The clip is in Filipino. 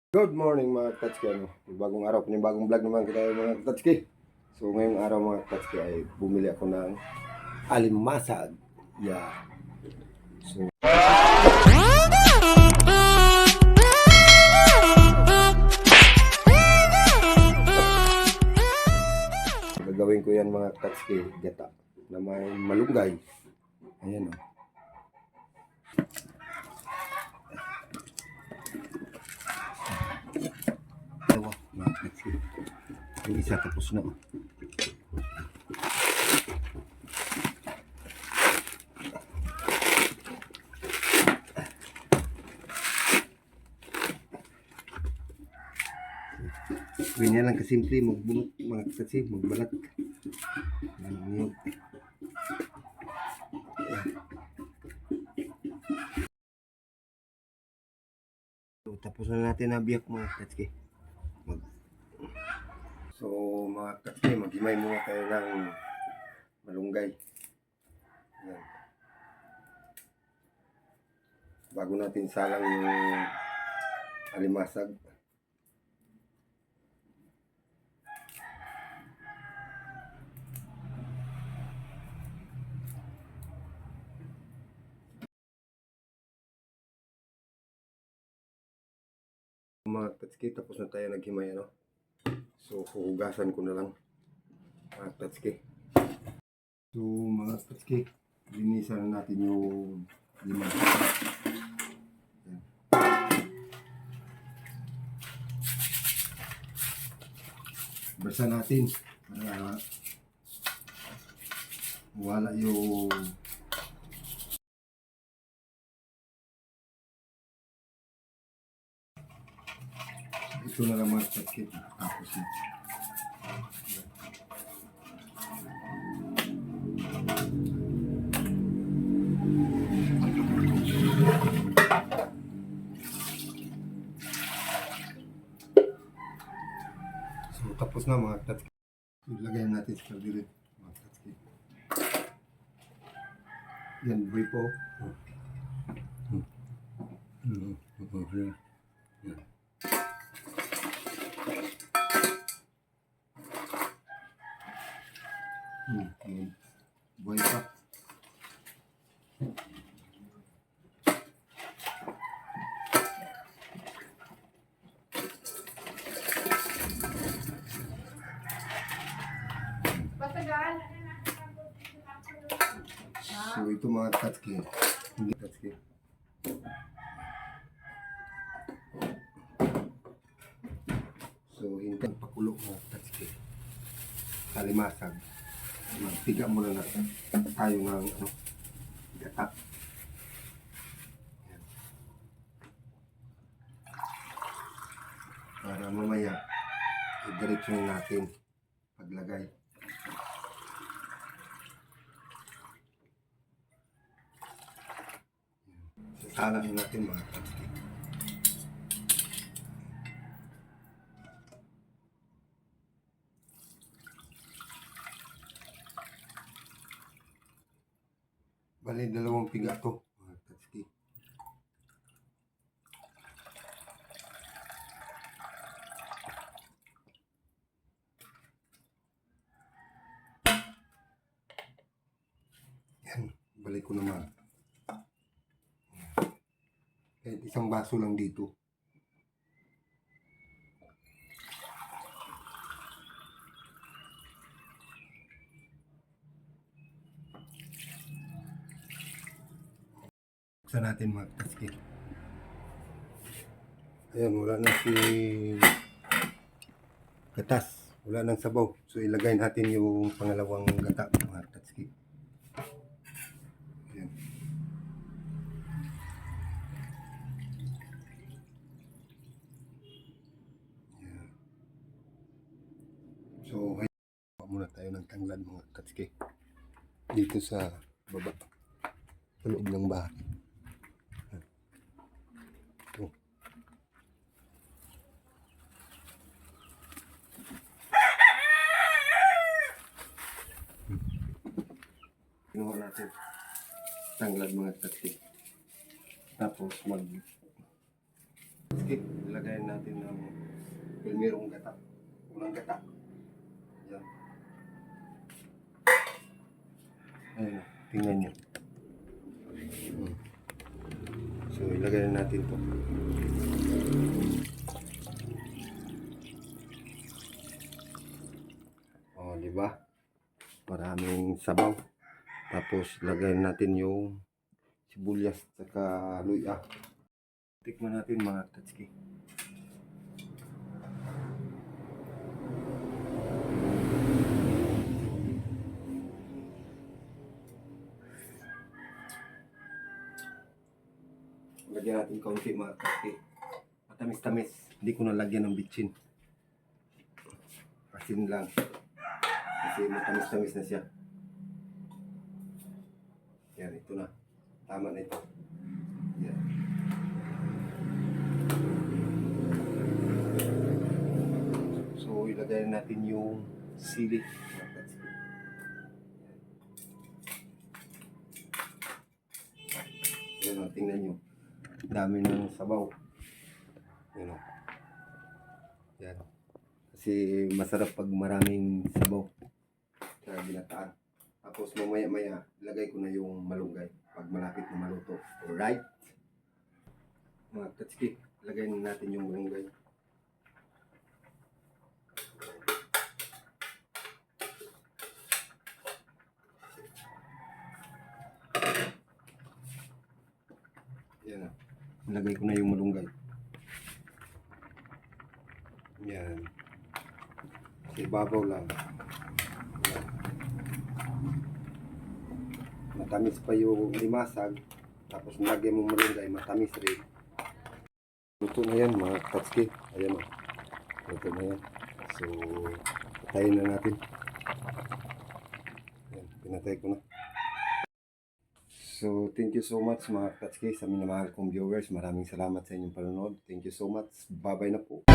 Good morning mga Tatsuki. Bagong araw, bagong vlog naman kita mga Tatsuki. So ngayong araw mga Tatsuki ay bumili ako ng alimasag. Yeah. So gagawin ko yan mga Tatsuki, gata na may malunggay. Ayan o. Dalawa mga Tatsuki. Yung isa tapos na. Ganyan lang kasimple magbunot mga Tatsuki, magbalat. Ayan. So, tapos na natin nabiyak mga Tatsuki. So mga Tatsuki, maghimay muna tayo ng malunggay. Ayan. Bago natin salang yung alimasag. Mga Tatsuki, tapos na tayo naghimay ano. So huhugasan ko na lang mga Tatsuki. So mga Tatsuki, linisan na natin yung alimasag. Basa natin para wala yung ito na lang mga Tatsuki. Tapos na. So tapos na mga Tatsuki. Ilagay natin sa kaldirin mga Tatsuki. Yan, buhay po. Buhay pa. So ito mga Tatsuki. Hindi Tatsuki. So hindi pakulo mga Tatsuki. Alimasag. Magtiga muna na tayo ng ano, gata. Yan. Para mamaya i-diretso natin paglagay. Sasalaan natin mga Tatsuki. Bali, dalawang piga to mga Tatsuki. Yan, balik ko naman. Kahit isang baso lang dito. Buksan natin mga Tatsuki. Ayan, wala na si gatas. Wala nang sabaw. So ilagay natin yung pangalawang gata mga Tatsuki. Ayan. Ayan. So ngayon muna tayo ng tanglad mga Tatsuki. Dito sa baba. Sa loob ng bahay. Ito. Kinuha natin tanglad mga Tatsuki. Tapos mag skip lagayan natin ng pilmerong gata. Unang gata. Yan. Ayun, tingnan nyo. So, ilagay na natin to. O, di ba? Maraming sabaw. Tapos, lagay natin yung sibuyas at luya. Tikman natin mga tatski. Lagyan natin kaunti mga tatski. Matamis-tamis. Hindi ko nalagyan ng bitchin. Asin lang. Kasi matamis-tamis na siya. Yan, ito na. Tama na ito. Yan. So, ilagay natin yung sili. Yan o, tingnan nyo. Dami ng sabaw. Yan o. Yan. Kasi masarap pag maraming sabaw sa ginataan. Tapos mamaya-maya, ilagay ko na yung malunggay pag malapit na maluto. Alright? Mga tatski, ilagay na natin yung malunggay. Yan na. Ilagay ko na yung malunggay. Yan. Sa ibabaw lang. Yan. Matamis pa yung limasag. Tapos nilagay mo malunggay, matamis rin. Luto na yan mga katski. Ayan o. Luto na yan. So, patayin na natin. Yan, pinatay ko na. So, thank you so much mga katski sa minamahal kong viewers. Maraming salamat sa inyong panonood. Thank you so much. Bye-bye na po.